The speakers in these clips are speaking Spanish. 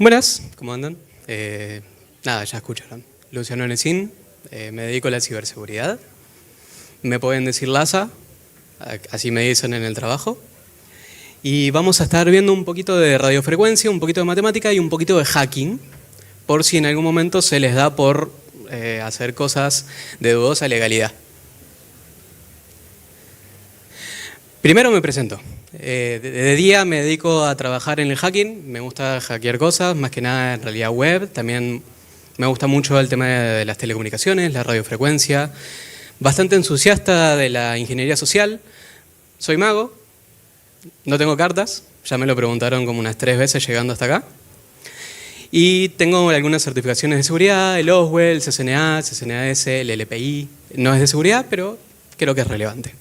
Buenas, ¿cómo andan? Nada, ya escucharon. Luciano Necín, me dedico a la ciberseguridad. Me pueden decir Laza, así me dicen en el trabajo. Y vamos a estar viendo un poquito de radiofrecuencia, un poquito de matemática y un poquito de hacking, por si en algún momento se les da por hacer cosas de dudosa legalidad. Primero me presento. De día me dedico a trabajar en el hacking, me gusta hackear cosas, más que nada en realidad web. También me gusta mucho el tema de las telecomunicaciones, la radiofrecuencia. Bastante entusiasta de la ingeniería social. Soy mago, no tengo cartas, ya me lo preguntaron como unas 3 veces llegando hasta acá. Y tengo algunas certificaciones de seguridad, el OSWE, el CCNA, el CCNAS, el LPI. No es de seguridad, pero creo que es relevante.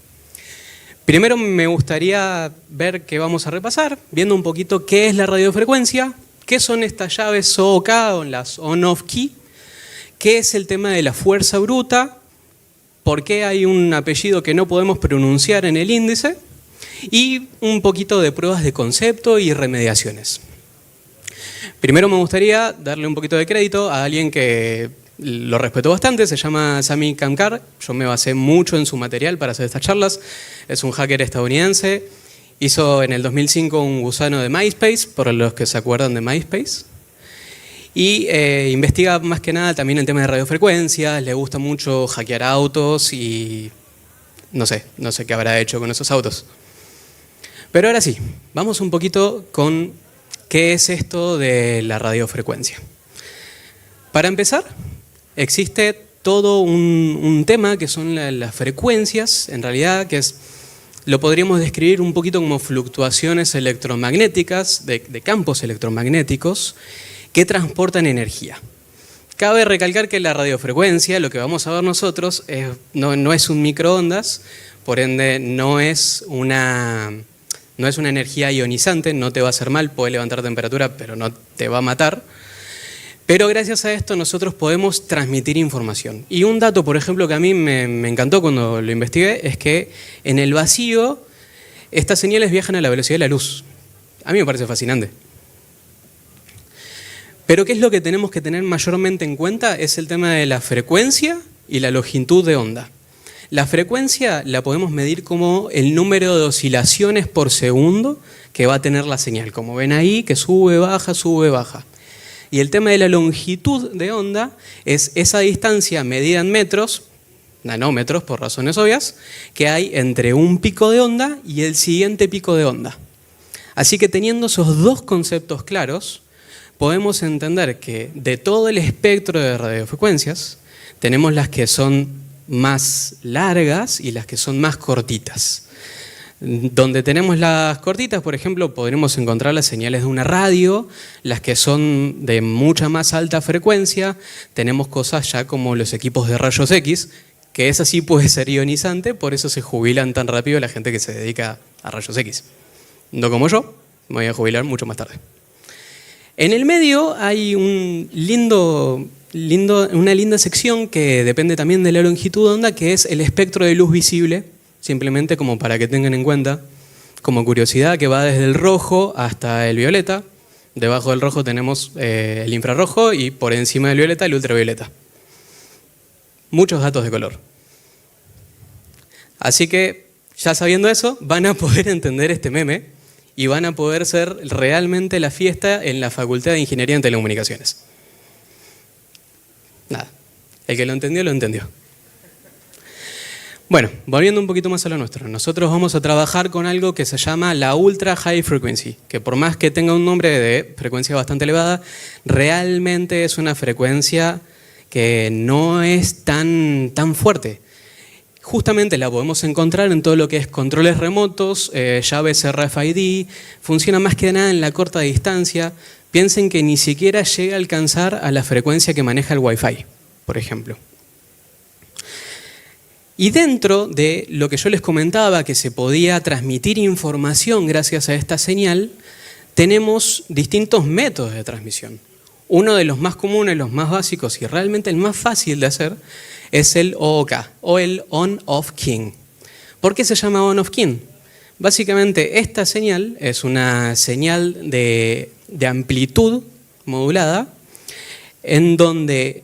Primero me gustaría ver qué vamos a repasar, viendo un poquito qué es la radiofrecuencia, qué son estas llaves OOK o las on-off key, qué es el tema de la fuerza bruta, por qué hay un apellido que no podemos pronunciar en el índice y un poquito de pruebas de concepto y remediaciones. Primero me gustaría darle un poquito de crédito a alguien que lo respeto bastante, se llama Sami Kamkar. Yo me basé mucho en su material para hacer estas charlas. Es un hacker estadounidense. Hizo en el 2005 un gusano de MySpace, por los que se acuerdan de MySpace. Y investiga más que nada también el tema de radiofrecuencias. Le gusta mucho hackear autos y no sé qué habrá hecho con esos autos. Pero ahora sí, vamos un poquito con qué es esto de la radiofrecuencia. Para empezar, existe todo un tema que son las frecuencias, en realidad, lo podríamos describir un poquito como fluctuaciones electromagnéticas, de campos electromagnéticos, que transportan energía. Cabe recalcar que la radiofrecuencia, lo que vamos a ver nosotros, no es un microondas, por ende no es una energía ionizante, no te va a hacer mal, puede levantar temperatura, pero no te va a matar. Pero gracias a esto nosotros podemos transmitir información. Y un dato, por ejemplo, que a mí me encantó cuando lo investigué, es que en el vacío estas señales viajan a la velocidad de la luz. A mí me parece fascinante. Pero ¿qué es lo que tenemos que tener mayormente en cuenta? Es el tema de la frecuencia y la longitud de onda. La frecuencia la podemos medir como el número de oscilaciones por segundo que va a tener la señal. Como ven ahí, que sube, baja, sube, baja. Y el tema de la longitud de onda es esa distancia medida en metros, nanómetros por razones obvias, que hay entre un pico de onda y el siguiente pico de onda. Así que teniendo esos dos conceptos claros, podemos entender que de todo el espectro de radiofrecuencias, tenemos las que son más largas y las que son más cortitas. Donde tenemos las cortitas, por ejemplo, podremos encontrar las señales de una radio, las que son de mucha más alta frecuencia, tenemos cosas ya como los equipos de rayos X, que esa sí puede ser ionizante, por eso se jubilan tan rápido la gente que se dedica a rayos X. No como yo, me voy a jubilar mucho más tarde. En el medio hay una linda sección que depende también de la longitud de onda, que es el espectro de luz visible. Simplemente como para que tengan en cuenta, como curiosidad, que va desde el rojo hasta el violeta. Debajo del rojo tenemos el infrarrojo y por encima del violeta el ultravioleta. Muchos datos de color. Así que, ya sabiendo eso, van a poder entender este meme y van a poder ser realmente la fiesta en la Facultad de Ingeniería en Telecomunicaciones. Nada, el que lo entendió, lo entendió. Bueno, volviendo un poquito más a lo nuestro, nosotros vamos a trabajar con algo que se llama la Ultra High Frequency, que por más que tenga un nombre de frecuencia bastante elevada, realmente es una frecuencia que no es tan fuerte. Justamente la podemos encontrar en todo lo que es controles remotos, llaves RFID, funciona más que nada en la corta distancia. Piensen que ni siquiera llega a alcanzar a la frecuencia que maneja el Wi-Fi, por ejemplo. Y dentro de lo que yo les comentaba, que se podía transmitir información gracias a esta señal, tenemos distintos métodos de transmisión. Uno de los más comunes, los más básicos y realmente el más fácil de hacer es el OOK, o el On-Off Keying. ¿Por qué se llama On-Off Keying? Básicamente esta señal es una señal de amplitud modulada, en donde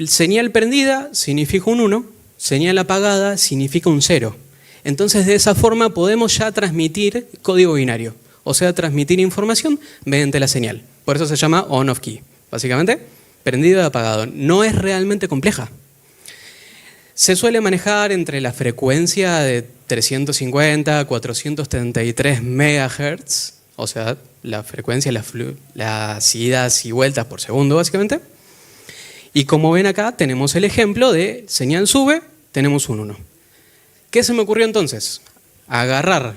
señal prendida significa un 1, señal apagada significa un 0. Entonces, de esa forma podemos ya transmitir código binario, o sea, transmitir información mediante la señal. Por eso se llama on-off key. Básicamente, prendido y apagado. No es realmente compleja. Se suele manejar entre la frecuencia de 350 a 433 MHz, o sea, la frecuencia, las idas y vueltas por segundo, básicamente. Y como ven acá, tenemos el ejemplo de señal sube, tenemos un 1. ¿Qué se me ocurrió entonces? Agarrar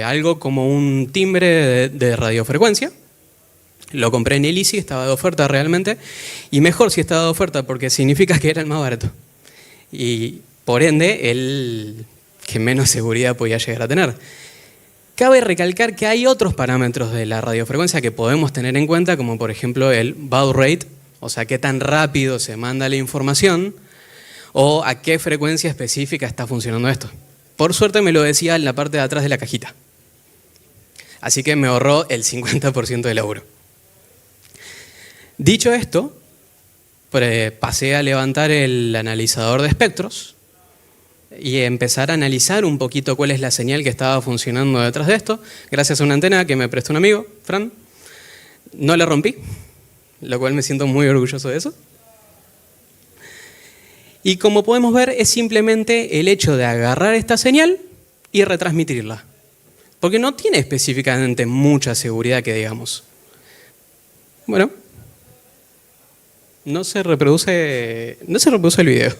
algo como un timbre de radiofrecuencia. Lo compré en el Easy, estaba de oferta realmente. Y mejor si estaba de oferta porque significa que era el más barato. Y por ende, el que menos seguridad podía llegar a tener. Cabe recalcar que hay otros parámetros de la radiofrecuencia que podemos tener en cuenta, como por ejemplo el baud rate, o sea, qué tan rápido se manda la información, o a qué frecuencia específica está funcionando esto. Por suerte me lo decía en la parte de atrás de la cajita. Así que me ahorró el 50% del laburo. Dicho esto, pasé a levantar el analizador de espectros y empezar a analizar un poquito cuál es la señal que estaba funcionando detrás de esto, gracias a una antena que me prestó un amigo, Fran. No la rompí, lo cual me siento muy orgulloso de eso. Y como podemos ver, es simplemente el hecho de agarrar esta señal y retransmitirla. Porque no tiene específicamente mucha seguridad que digamos. Bueno, no se reproduce el video.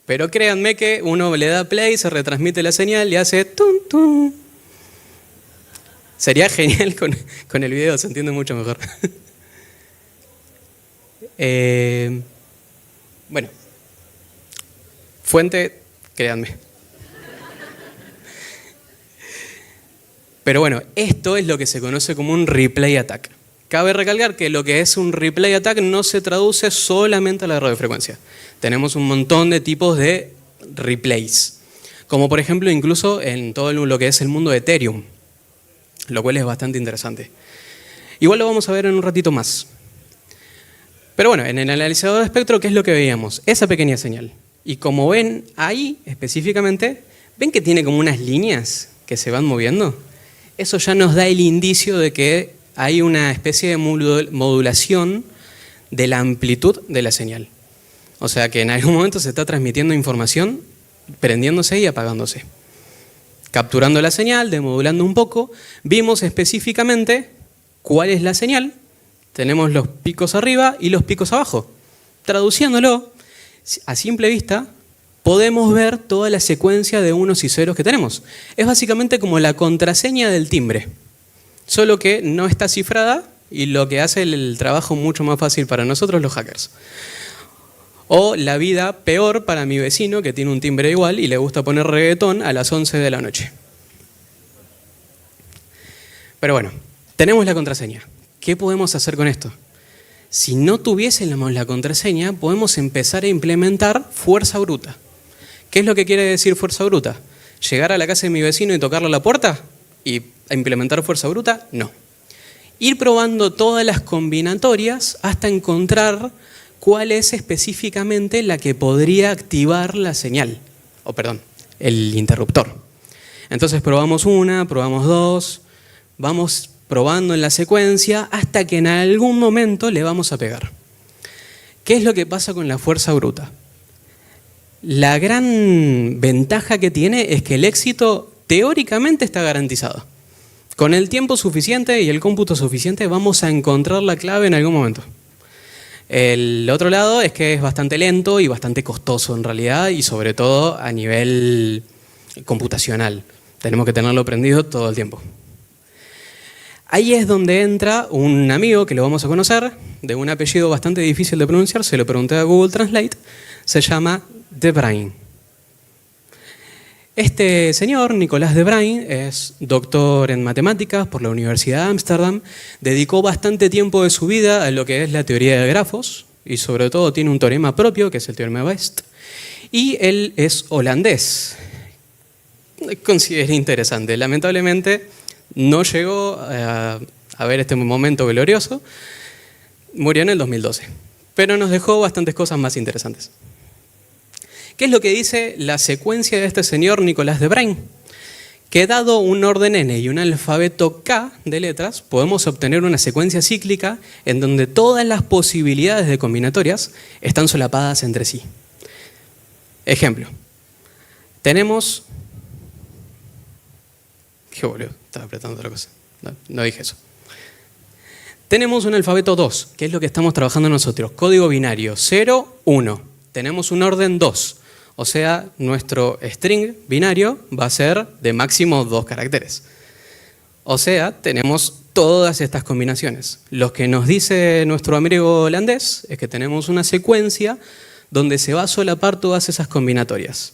Pero créanme que uno le da play, se retransmite la señal y hace tum tum. Sería genial con el video, se entiende mucho mejor. Bueno, fuente, créanme. Pero bueno, esto es lo que se conoce como un replay attack. Cabe recalcar que lo que es un replay attack no se traduce solamente a la radiofrecuencia. Tenemos un montón de tipos de replays, como por ejemplo incluso en todo lo que es el mundo de Ethereum, lo cual es bastante interesante. Igual lo vamos a ver en un ratito más. Pero bueno, en el analizador de espectro, ¿qué es lo que veíamos? Esa pequeña señal. Y como ven ahí específicamente, ¿ven que tiene como unas líneas que se van moviendo? Eso ya nos da el indicio de que hay una especie de modulación de la amplitud de la señal. O sea que en algún momento se está transmitiendo información, prendiéndose y apagándose. Capturando la señal, demodulando un poco, vimos específicamente cuál es la señal. Tenemos los picos arriba y los picos abajo. Traduciéndolo, a simple vista, podemos ver toda la secuencia de unos y ceros que tenemos. Es básicamente como la contraseña del timbre, solo que no está cifrada y lo que hace el trabajo mucho más fácil para nosotros los hackers. O la vida peor para mi vecino que tiene un timbre igual y le gusta poner reggaetón a las 11 de la noche. Pero bueno, tenemos la contraseña. ¿Qué podemos hacer con esto? Si no tuviésemos la contraseña, podemos empezar a implementar fuerza bruta. ¿Qué es lo que quiere decir fuerza bruta? ¿Llegar a la casa de mi vecino y tocarle la puerta? ¿Y implementar fuerza bruta? No. Ir probando todas las combinatorias hasta encontrar cuál es específicamente la que podría activar la señal. El interruptor. Entonces probamos una, probamos dos, vamos probando en la secuencia hasta que en algún momento le vamos a pegar. ¿Qué es lo que pasa con la fuerza bruta? La gran ventaja que tiene es que el éxito teóricamente está garantizado. Con el tiempo suficiente y el cómputo suficiente vamos a encontrar la clave en algún momento. El otro lado es que es bastante lento y bastante costoso en realidad y sobre todo a nivel computacional. Tenemos que tenerlo prendido todo el tiempo. Ahí es donde entra un amigo que lo vamos a conocer, de un apellido bastante difícil de pronunciar, se lo pregunté a Google Translate, se llama De Bruijn. Este señor, Nicolás De Bruijn, es doctor en matemáticas por la Universidad de Ámsterdam, dedicó bastante tiempo de su vida a lo que es la teoría de grafos y sobre todo tiene un teorema propio, que es el teorema Best, y él es holandés. Considero interesante, lamentablemente no llegó a a ver este momento glorioso, murió en el 2012. Pero nos dejó bastantes cosas más interesantes. ¿Qué es lo que dice la secuencia de este señor Nicolás de Brain? Que dado un orden n y un alfabeto k de letras, podemos obtener una secuencia cíclica en donde todas las posibilidades de combinatorias están solapadas entre sí. Ejemplo. Tenemos... ¿Qué boludo? Estaba apretando otra cosa. No dije eso. Tenemos un alfabeto 2, que es lo que estamos trabajando nosotros. Código binario 0, 1. Tenemos un orden 2. O sea, nuestro string binario va a ser de máximo 2 caracteres. O sea, tenemos todas estas combinaciones. Lo que nos dice nuestro amigo holandés es que tenemos una secuencia donde se va a solapar todas esas combinatorias.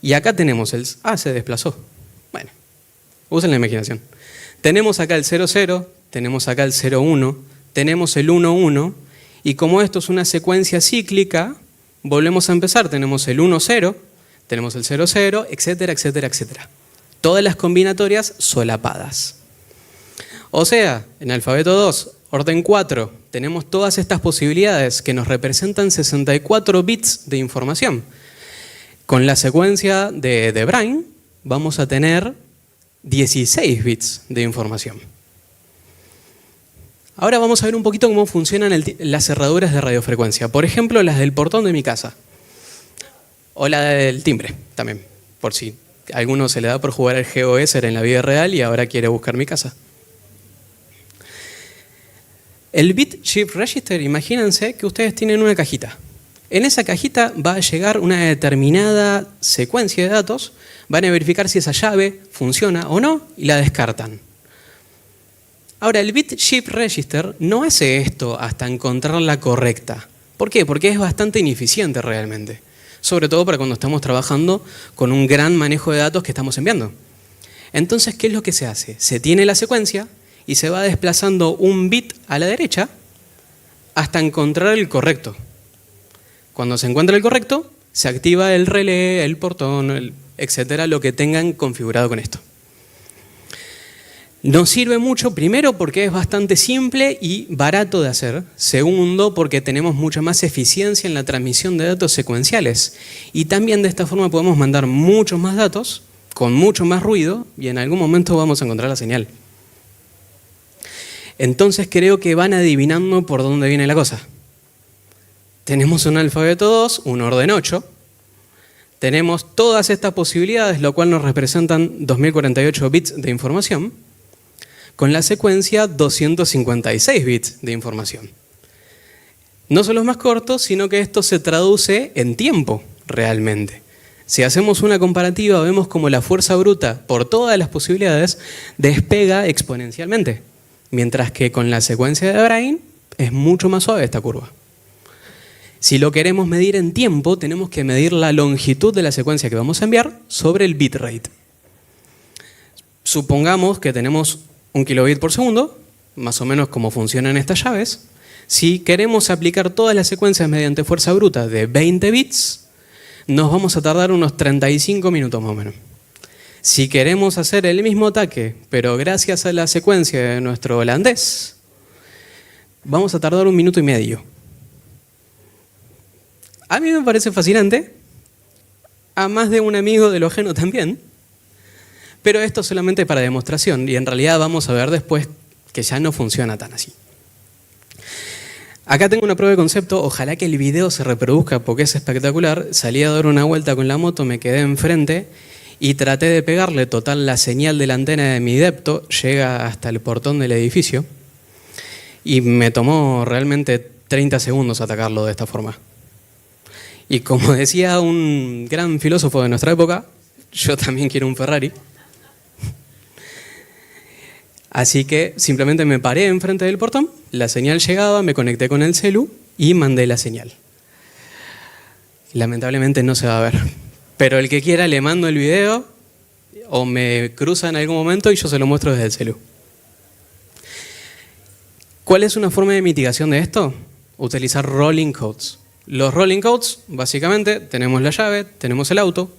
Y acá tenemos el... Ah, se desplazó. Bueno, usen la imaginación. Tenemos acá el 0, 0, tenemos acá el 0, 1, tenemos el 1, 1, y como esto es una secuencia cíclica, volvemos a empezar. Tenemos el 1, 0, tenemos el 0, 0, etcétera, etcétera, etcétera. Todas las combinatorias solapadas. O sea, en alfabeto 2, orden 4, tenemos todas estas posibilidades que nos representan 64 bits de información. Con la secuencia de Brain vamos a tener 16 bits de información. Ahora vamos a ver un poquito cómo funcionan las cerraduras de radiofrecuencia. Por ejemplo, las del portón de mi casa. O la del timbre, también. Por si a alguno se le da por jugar al GeoGuessr en la vida real y ahora quiere buscar mi casa. El Bit Shift Register, imagínense que ustedes tienen una cajita. En esa cajita va a llegar una determinada secuencia de datos, van a verificar si esa llave funciona o no y la descartan. Ahora, el Bit Shift Register no hace esto hasta encontrar la correcta. ¿Por qué? Porque es bastante ineficiente realmente. Sobre todo para cuando estamos trabajando con un gran manejo de datos que estamos enviando. Entonces, ¿qué es lo que se hace? Se tiene la secuencia y se va desplazando un bit a la derecha hasta encontrar el correcto. Cuando se encuentra el correcto, se activa el relé, el portón, etcétera, lo que tengan configurado con esto. Nos sirve mucho, primero, porque es bastante simple y barato de hacer. Segundo, porque tenemos mucha más eficiencia en la transmisión de datos secuenciales. Y también de esta forma podemos mandar muchos más datos, con mucho más ruido, y en algún momento vamos a encontrar la señal. Entonces creo que van adivinando por dónde viene la cosa. Tenemos un alfabeto 2, un orden 8. Tenemos todas estas posibilidades, lo cual nos representan 2048 bits de información, con la secuencia 256 bits de información. No son los más cortos, sino que esto se traduce en tiempo, realmente. Si hacemos una comparativa, vemos como la fuerza bruta, por todas las posibilidades, despega exponencialmente, mientras que con la secuencia de Brain es mucho más suave esta curva. Si lo queremos medir en tiempo, tenemos que medir la longitud de la secuencia que vamos a enviar sobre el bitrate. Supongamos que tenemos 1 kilobit por segundo, más o menos como funcionan estas llaves. Si queremos aplicar todas las secuencias mediante fuerza bruta de 20 bits, nos vamos a tardar unos 35 minutos más o menos. Si queremos hacer el mismo ataque, pero gracias a la secuencia de nuestro holandés, vamos a tardar 1 minuto y medio. A mí me parece fascinante, a más de un amigo de lo ajeno también, pero esto solamente para demostración y en realidad vamos a ver después que ya no funciona tan así. Acá tengo una prueba de concepto, ojalá que el video se reproduzca porque es espectacular. Salí a dar una vuelta con la moto, me quedé enfrente y traté de pegarle, total la señal de la antena de mi depto llega hasta el portón del edificio y me tomó realmente 30 segundos atacarlo de esta forma. Y como decía un gran filósofo de nuestra época, yo también quiero un Ferrari. Así que simplemente me paré enfrente del portón, la señal llegaba, me conecté con el celu y mandé la señal. Lamentablemente no se va a ver, pero el que quiera le mando el video o me cruza en algún momento y yo se lo muestro desde el celu. ¿Cuál es una forma de mitigación de esto? Utilizar rolling codes. Los rolling codes, básicamente, tenemos la llave, tenemos el auto.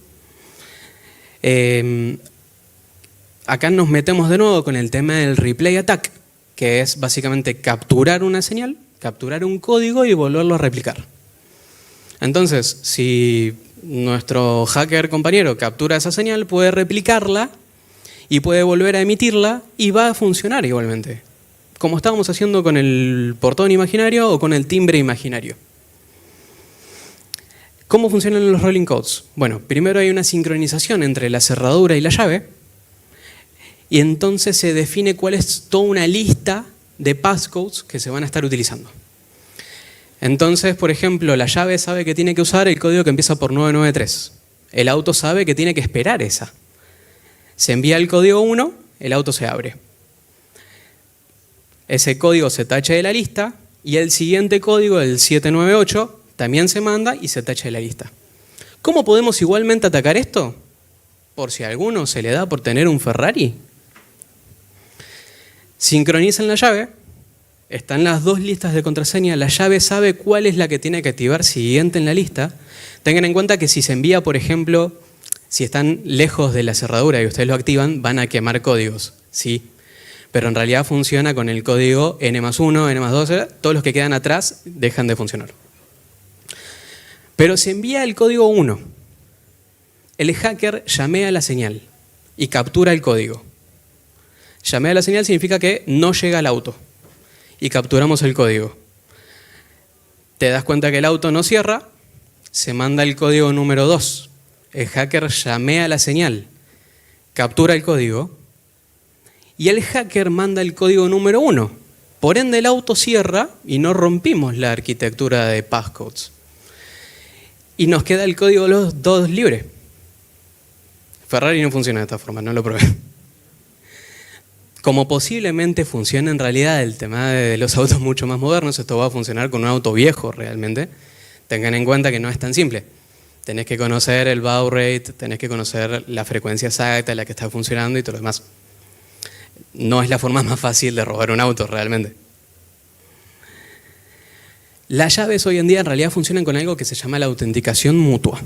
Acá nos metemos de nuevo con el tema del replay attack, que es básicamente capturar una señal, capturar un código y volverlo a replicar. Entonces, si nuestro hacker compañero captura esa señal, puede replicarla y puede volver a emitirla y va a funcionar igualmente, como estábamos haciendo con el portón imaginario o con el timbre imaginario. ¿Cómo funcionan los rolling codes? Bueno, primero hay una sincronización entre la cerradura y la llave, y entonces se define cuál es toda una lista de passcodes que se van a estar utilizando. Entonces, por ejemplo, la llave sabe que tiene que usar el código que empieza por 993. El auto sabe que tiene que esperar esa. Se envía el código 1, el auto se abre. Ese código se tacha de la lista y el siguiente código, el 798, también se manda y se tacha de la lista. ¿Cómo podemos igualmente atacar esto? Por si a alguno se le da por tener un Ferrari. Sincronizan la llave. Están las dos listas de contraseña, la llave sabe cuál es la que tiene que activar siguiente en la lista. Tengan en cuenta que si se envía, por ejemplo, si están lejos de la cerradura y ustedes lo activan, van a quemar códigos, sí. Pero en realidad funciona con el código N+1, N+2, todos los que quedan atrás dejan de funcionar. Pero se envía el código 1. El hacker llamea la señal y captura el código. Llamea la señal significa que no llega al auto. Y capturamos el código. Te das cuenta que el auto no cierra, se manda el código número 2. El hacker llamea la señal, captura el código, y el hacker manda el código número 1. Por ende, el auto cierra y no rompimos la arquitectura de passcodes. Y nos queda el código los dos libre. Ferrari no funciona de esta forma, no lo probé. Como posiblemente funciona en realidad el tema de los autos mucho más modernos, esto va a funcionar con un auto viejo realmente. Tengan en cuenta que no es tan simple. Tenés que conocer el baud rate, tenés que conocer la frecuencia exacta en la que está funcionando y todo lo demás. No es la forma más fácil de robar un auto realmente. Las llaves hoy en día en realidad funcionan con algo que se llama la autenticación mutua,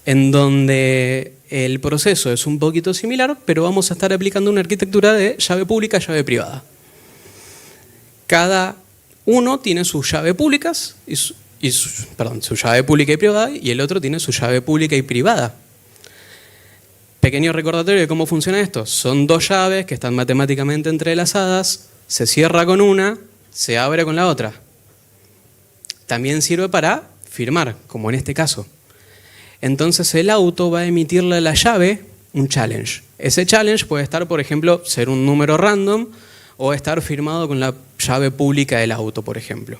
en donde el proceso es un poquito similar, pero vamos a estar aplicando una arquitectura de llave pública, llave privada. Cada uno tiene sus llaves públicas, su llave pública y privada, y el otro tiene su llave pública y privada. Pequeño recordatorio de cómo funciona esto. Son dos llaves que están matemáticamente entrelazadas, se cierra con una, se abre con la otra. También sirve para firmar, como en este caso. Entonces el auto va a emitirle a la llave un challenge. Ese challenge puede estar, por ejemplo, ser un número random o estar firmado con la llave pública del auto, por ejemplo.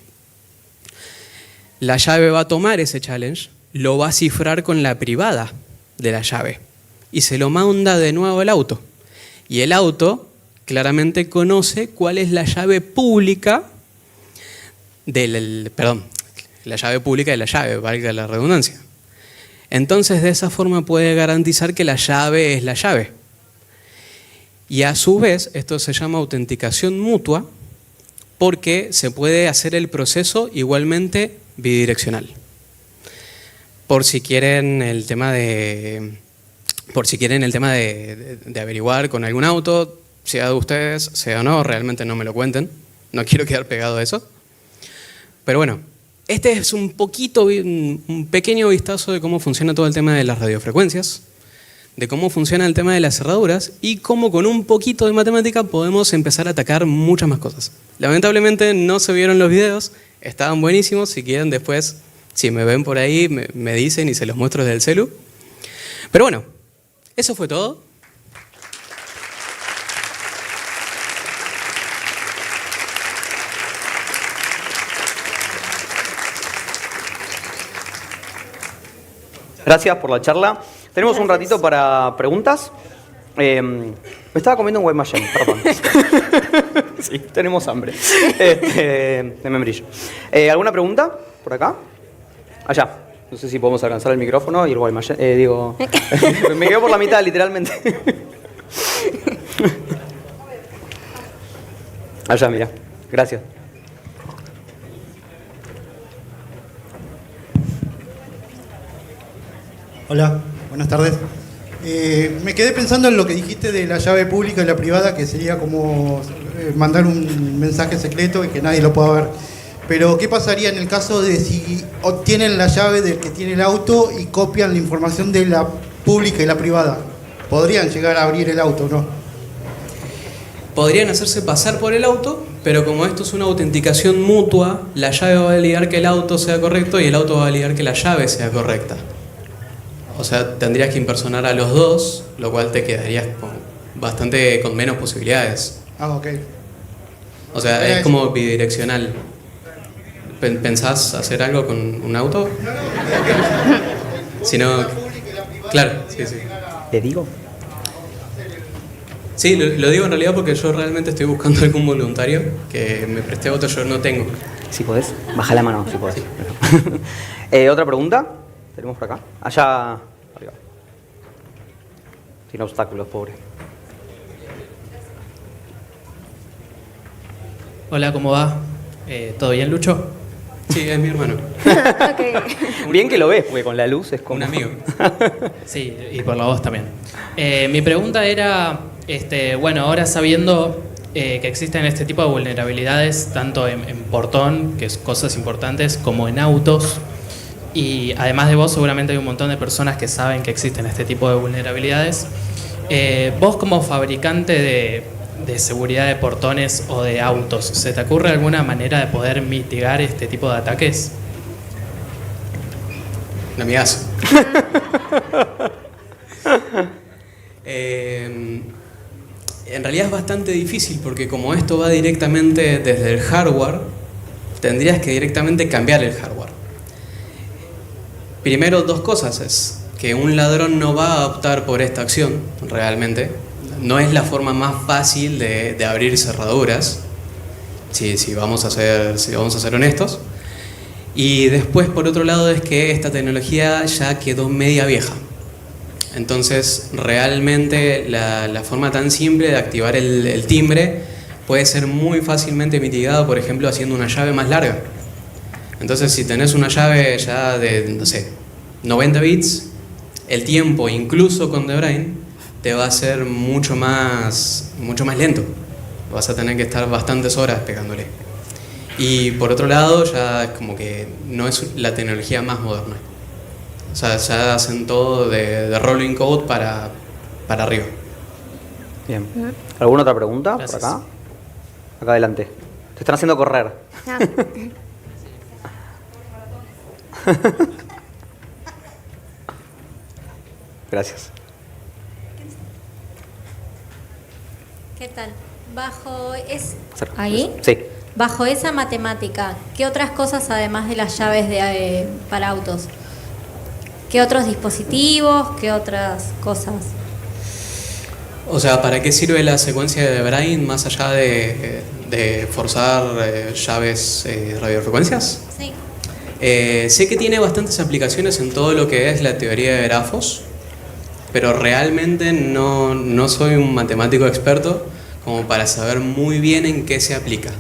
La llave va a tomar ese challenge, lo va a cifrar con la privada de la llave y se lo manda de nuevo al auto. Y el auto claramente conoce cuál es la llave pública la llave pública de la llave, valga la redundancia. Entonces, de esa forma puede garantizar que la llave es la llave. Y a su vez, esto se llama autenticación mutua porque se puede hacer el proceso igualmente bidireccional. Por si quieren el tema de averiguar con algún auto, sea de ustedes, sea o no, realmente no me lo cuenten. No quiero quedar pegado a eso. Pero bueno, este es un pequeño vistazo de cómo funciona todo el tema de las radiofrecuencias, de cómo funciona el tema de las cerraduras y cómo con un poquito de matemática podemos empezar a atacar muchas más cosas. Lamentablemente no se vieron los videos, estaban buenísimos. Si quieren después, si me ven por ahí, me dicen y se los muestro desde el celu. Pero bueno, eso fue todo. Gracias por la charla. Tenemos un ratito para preguntas. Me estaba comiendo un Guaymallén, perdón. Sí, tenemos hambre. De membrillo. ¿Alguna pregunta por acá? Allá. No sé si podemos alcanzar el micrófono y el Guaymallén. Me quedo por la mitad, literalmente. Allá, mira. Gracias. Hola, buenas tardes. Me quedé pensando en lo que dijiste de la llave pública y la privada, que sería como mandar un mensaje secreto y que nadie lo pueda ver. Pero, ¿qué pasaría en el caso de si obtienen la llave del que tiene el auto y copian la información de la pública y la privada? ¿Podrían llegar a abrir el auto o no? Podrían hacerse pasar por el auto, pero como esto es una autenticación mutua, la llave va a validar que el auto sea correcto y el auto va a validar que la llave sea correcta. O sea, tendrías que impersonar a los dos, lo cual te quedarías con menos posibilidades. Ah, ok. O sea, es como bidireccional. ¿Pensás hacer algo con un auto? Si no, claro, sí. ¿Le digo? Sí, lo digo en realidad porque yo realmente estoy buscando algún voluntario que me preste auto, yo no tengo. Si podés, baja la mano, si podés. ¿Otra pregunta? Tenemos por acá. Allá arriba. Sin obstáculos, pobre. Hola, ¿cómo va? ¿Todo bien, Lucho? Sí, es mi hermano. Okay. Bien que lo ves, porque con la luz es como... Un amigo. Sí, y por la voz también. Mi pregunta era, bueno, ahora sabiendo que existen este tipo de vulnerabilidades, tanto en portón, que es cosas importantes, como en autos, y además de vos seguramente hay un montón de personas que saben que existen este tipo de vulnerabilidades. Vos como fabricante de seguridad de portones o de autos, ¿se te ocurre alguna manera de poder mitigar este tipo de ataques? Un amigazo. En realidad es bastante difícil porque como esto va directamente desde el hardware, tendrías que directamente cambiar el hardware. Primero, dos cosas es que un ladrón no va a optar por esta acción realmente. No es la forma más fácil de abrir cerraduras, si vamos a ser honestos. Y después, por otro lado, es que esta tecnología ya quedó media vieja. Entonces, realmente la forma tan simple de activar el timbre puede ser muy fácilmente mitigado, por ejemplo, haciendo una llave más larga. Entonces, si tenés una llave ya de, no sé, 90 bits, el tiempo, incluso con The Brain, te va a ser mucho más lento. Vas a tener que estar bastantes horas pegándole. Y por otro lado, ya es como que no es la tecnología más moderna. O sea, ya hacen todo de rolling code para arriba. Bien. ¿Alguna otra pregunta? Gracias. Por acá. Acá adelante. Te están haciendo correr. Ah. Gracias. ¿Qué tal? Bajo Acerca. ¿Ahí? Sí. Bajo esa matemática, ¿qué otras cosas además de las llaves para autos? ¿Qué otros dispositivos? ¿Qué otras cosas? O sea, ¿para qué sirve la secuencia de Brain más allá de forzar llaves radiofrecuencias? Sí. Sé que tiene bastantes aplicaciones en todo lo que es la teoría de grafos, pero realmente no soy un matemático experto como para saber muy bien en qué se aplica.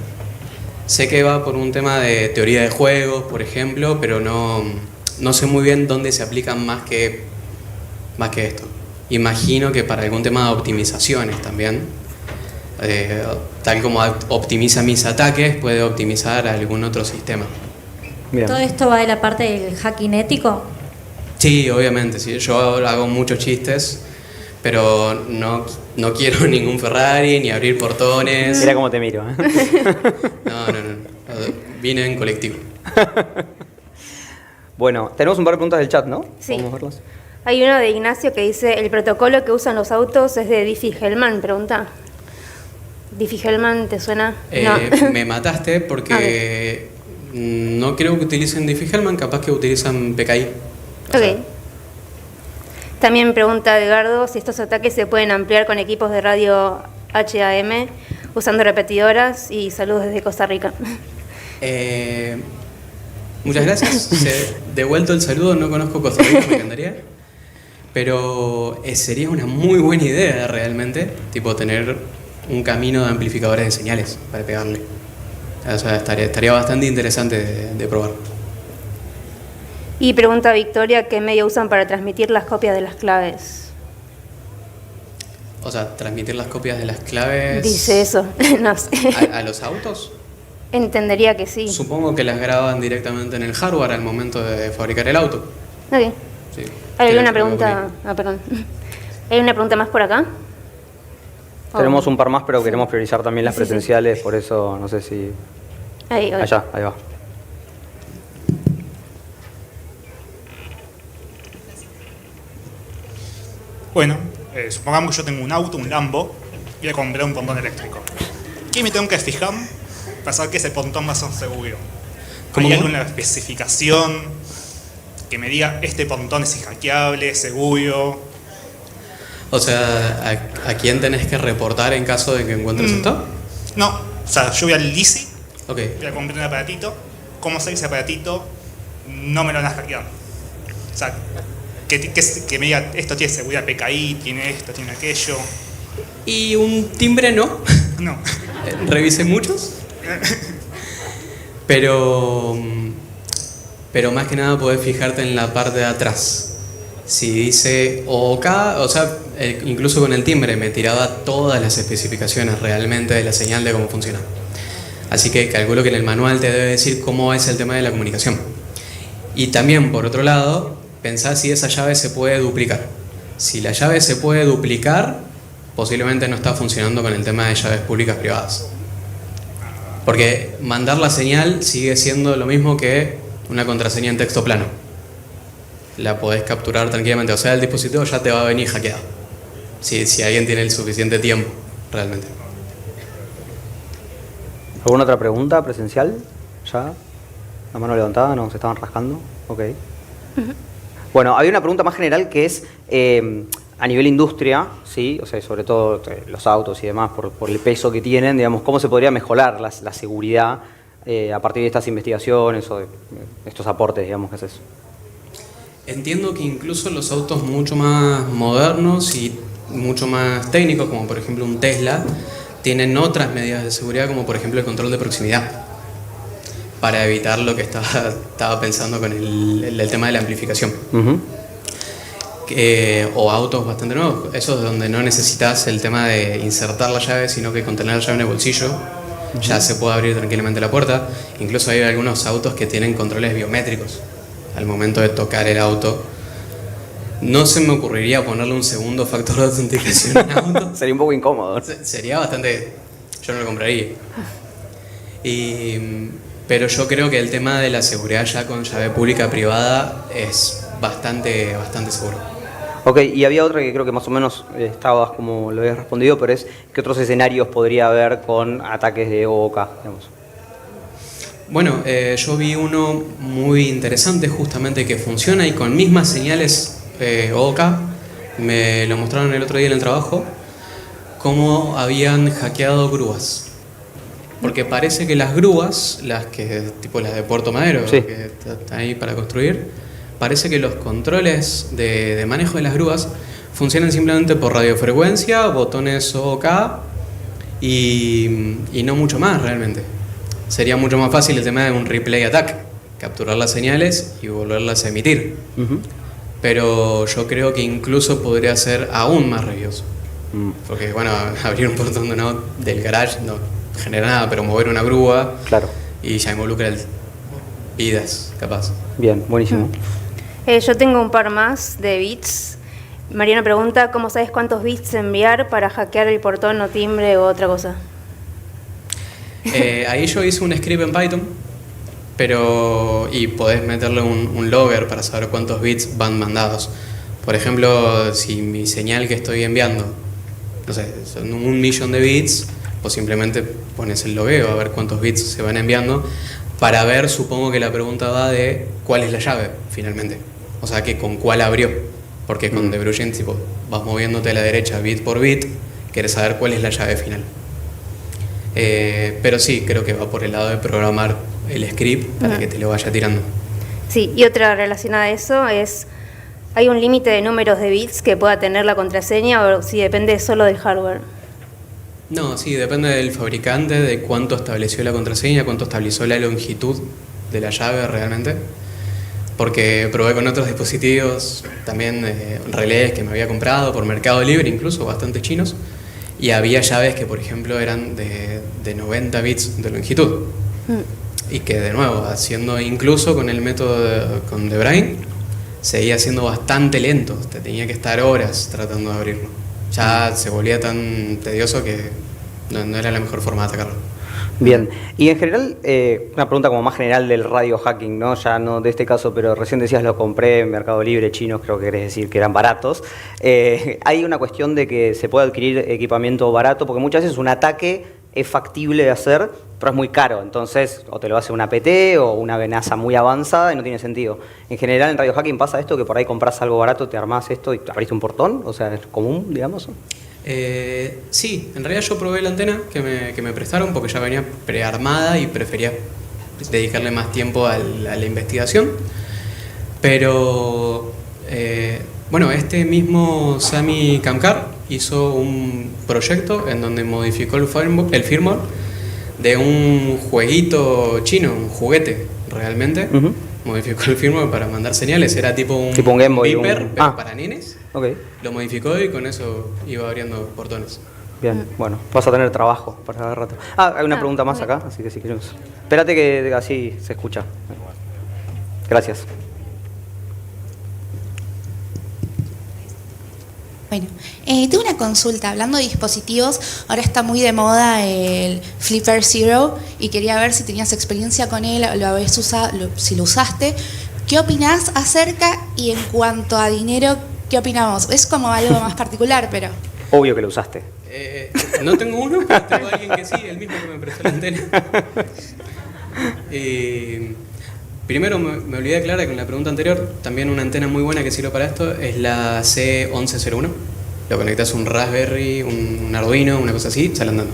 Sé que va por un tema de teoría de juegos, por ejemplo, pero no sé muy bien dónde se aplican más que esto. Imagino que para algún tema de optimizaciones también. Tal como optimiza mis ataques, puede optimizar algún otro sistema. Bien. ¿Todo esto va de la parte del hacking ético? Sí, obviamente, sí. Yo hago muchos chistes, pero no quiero ningún Ferrari, ni abrir portones. Mira cómo te miro. No. Vine en colectivo. Bueno, tenemos un par de preguntas del chat, ¿no? Sí. Vamos a verlas. Hay uno de Ignacio que dice, el protocolo que usan los autos es de Diffie-Hellman, pregunta. ¿Diffie-Hellman te suena? No. Me mataste porque no creo que utilicen Diffie-Hellman, capaz que utilizan PKI. Ok. También pregunta Edgardo si estos ataques se pueden ampliar con equipos de radio HAM usando repetidoras, y saludos desde Costa Rica. Muchas gracias. Devuelto el saludo, no conozco Costa Rica, me encantaría. Pero sería una muy buena idea realmente, tipo tener un camino de amplificadores de señales para pegarle. O sea, estaría bastante interesante de probar. Y pregunta Victoria qué medio usan para transmitir las copias de las claves. O sea, transmitir las copias de las claves Dice eso, no sé. a los autos. Entendería que sí. Supongo que las graban directamente en el hardware al momento de fabricar el auto. Ok. Sí. Hay Creo una que va por pregunta. ahí. Perdón. ¿Hay una pregunta más por acá? Tenemos un par más, pero queremos priorizar también las Sí, sí. presenciales, por eso no sé si... Ahí, ok. Allá, ahí va. Bueno, supongamos que yo tengo un auto, un Lambo, y voy a comprar un pontón eléctrico. ¿Qué me tengo que fijar para saber que ese pontón va a ser seguro? ¿Cómo? ¿Hay alguna especificación que me diga este pontón es hackeable, seguro? O sea, ¿a quién tenés que reportar en caso de que encuentres esto? No, o sea, yo voy al Lisi, Ok. voy a comprar un aparatito. ¿Cómo sé que ese aparatito no me lo van a hackear? O sea, que me diga, esto tiene seguridad PKI, tiene esto, tiene aquello. Y un timbre no. No. Revisé muchos. Pero más que nada podés fijarte en la parte de atrás. Si dice OK, o sea, incluso con el timbre me tiraba todas las especificaciones realmente de la señal de cómo funciona. Así que calculo que en el manual te debe decir cómo es el tema de la comunicación. Y también, por otro lado, pensá si esa llave se puede duplicar. Si la llave se puede duplicar, posiblemente no está funcionando con el tema de llaves públicas privadas. Porque mandar la señal sigue siendo lo mismo que una contraseña en texto plano. La podés capturar tranquilamente, o sea, el dispositivo ya te va a venir hackeado. Si alguien tiene el suficiente tiempo, realmente. ¿Alguna otra pregunta presencial? ¿Ya? ¿La mano levantada? ¿No? ¿Se estaban rascando? Ok. Bueno, había una pregunta más general que es a nivel industria, ¿sí? O sea, sobre todo los autos y demás, por el peso que tienen, digamos, ¿cómo se podría mejorar la seguridad a partir de estas investigaciones o de estos aportes, digamos, que haces? Entiendo que incluso los autos mucho más modernos y mucho más técnicos, como por ejemplo un Tesla, tienen otras medidas de seguridad, como por ejemplo el control de proximidad, para evitar lo que estaba pensando con el tema de la amplificación. Uh-huh. O autos bastante nuevos, esos donde no necesitas el tema de insertar la llave, sino que con tener la llave en el bolsillo ya se puede abrir tranquilamente la puerta. Incluso hay algunos autos que tienen controles biométricos al momento de tocar el auto. No se me ocurriría ponerle un segundo factor de autenticación en auto. Sería un poco incómodo. Sería bastante... Yo no lo compraría. Pero yo creo que el tema de la seguridad ya con llave pública privada es bastante seguro. Ok, y había otra que creo que más o menos estabas como lo habías respondido, pero es ¿qué otros escenarios podría haber con ataques de OOK, digamos? Bueno, yo vi uno muy interesante justamente que funciona y con mismas señales OOK, me lo mostraron el otro día en el trabajo, cómo habían hackeado grúas. Porque parece que las grúas, tipo las de Puerto Madero, Sí. que están ahí para construir, parece que los controles de manejo de las grúas funcionan simplemente por radiofrecuencia, botones OOK y no mucho más realmente. Sería mucho más fácil el tema de un replay attack, capturar las señales y volverlas a emitir. Uh-huh. Pero yo creo que incluso podría ser aún más rabioso. Porque, bueno, abrir un portón del garage no genera nada, pero mover una grúa Claro. y ya involucra vidas, capaz. Bien, buenísimo. Yo tengo un par más de bits. Mariano pregunta, ¿cómo sabes cuántos bits enviar para hackear el portón o timbre u otra cosa? Ahí yo hice un script en Python, y podés meterle un logger para saber cuántos bits van mandados. Por ejemplo, si mi señal que estoy enviando, no sé, son 1.000.000 de bits, pues simplemente pones el logueo a ver cuántos bits se van enviando para ver, supongo que la pregunta va de cuál es la llave finalmente. O sea, que con cuál abrió. Porque con Debrugent tipo, vas moviéndote a la derecha bit por bit, querés saber cuál es la llave final. Pero sí, creo que va por el lado de programar el script para que te lo vaya tirando. Sí, y otra relacionada a eso es, ¿hay un límite de números de bits que pueda tener la contraseña o si depende solo del hardware? No, sí, depende del fabricante, de cuánto estableció la contraseña, cuánto estableció la longitud de la llave realmente. porque probé con otros dispositivos, también relés que me había comprado por Mercado Libre, incluso bastante chinos, y había llaves que, por ejemplo, eran de 90 bits de longitud. Y que, de nuevo, haciendo incluso con el método con The Brain, seguía siendo bastante lento. Te tenía que estar horas tratando de abrirlo. Ya se volvía tan tedioso que no era la mejor forma de atacarlo. Bien, y en general, una pregunta como más general del radio hacking, ¿no? Ya no de este caso, pero recién decías lo compré en Mercado Libre, chinos, creo que querés decir que eran baratos. Hay una cuestión de que se puede adquirir equipamiento barato, porque muchas veces un ataque es factible de hacer, pero es muy caro. Entonces, o te lo hace una PT o una amenaza muy avanzada y no tiene sentido. En general, en radio hacking pasa esto, que por ahí compras algo barato, te armás esto y te abriste un portón, o sea, es común, digamos. Sí, en realidad yo probé la antena que me prestaron porque ya venía prearmada y prefería dedicarle más tiempo a la investigación. Pero, bueno, este mismo Sami Kamkar hizo un proyecto en donde modificó el firmware de un jueguito chino, un juguete realmente. Modificó el firmware para mandar señales, era tipo un Game Boy, Viper, pero para nenes. Okay. Lo modificó y con eso iba abriendo portones. Bien, bueno, vas a tener trabajo para cada rato. Hay una pregunta más acá, así que si queremos. Espérate que así se escucha. Gracias. Bueno, tengo una consulta. Hablando de dispositivos, ahora está muy de moda el Flipper Zero y quería ver si tenías experiencia con él, lo habéis usado, si lo usaste. ¿Qué opinás acerca y en cuanto a dinero, qué opinamos? Es como algo más particular, pero... Obvio que lo usaste. No tengo uno, pero tengo a alguien que sí, el mismo que me prestó la antena. Primero me olvidé de aclarar que en la pregunta anterior, también una antena muy buena que sirve para esto es la C1101. Lo conectas a un Raspberry, un Arduino, una cosa así, sale andando.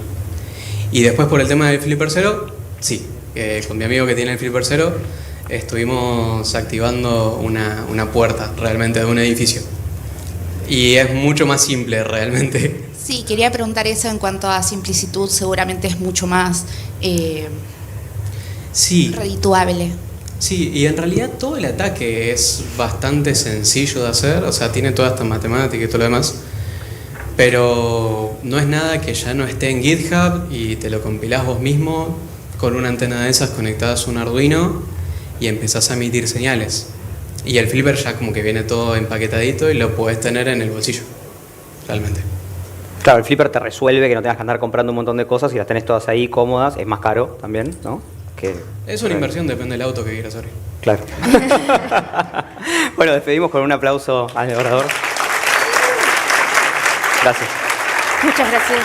Y después por el tema del Flipper Zero, sí, con mi amigo que tiene el Flipper Zero, estuvimos activando una puerta realmente de un edificio. Y es mucho más simple realmente. Sí, quería preguntar eso en cuanto a simplitud, seguramente es mucho más redituable. Sí, y en realidad todo el ataque es bastante sencillo de hacer, o sea, tiene toda esta matemática y todo lo demás, pero no es nada que ya no esté en GitHub y te lo compilás vos mismo con una antena de esas conectadas a un Arduino y empezás a emitir señales. Y el Flipper ya como que viene todo empaquetadito y lo podés tener en el bolsillo, realmente. Claro, el Flipper te resuelve que no tengas que andar comprando un montón de cosas y las tenés todas ahí cómodas, es más caro también, ¿no? Es una inversión, depende del auto que quieras abrir. Claro. Bueno, despedimos con un aplauso al orador. Gracias. Muchas gracias.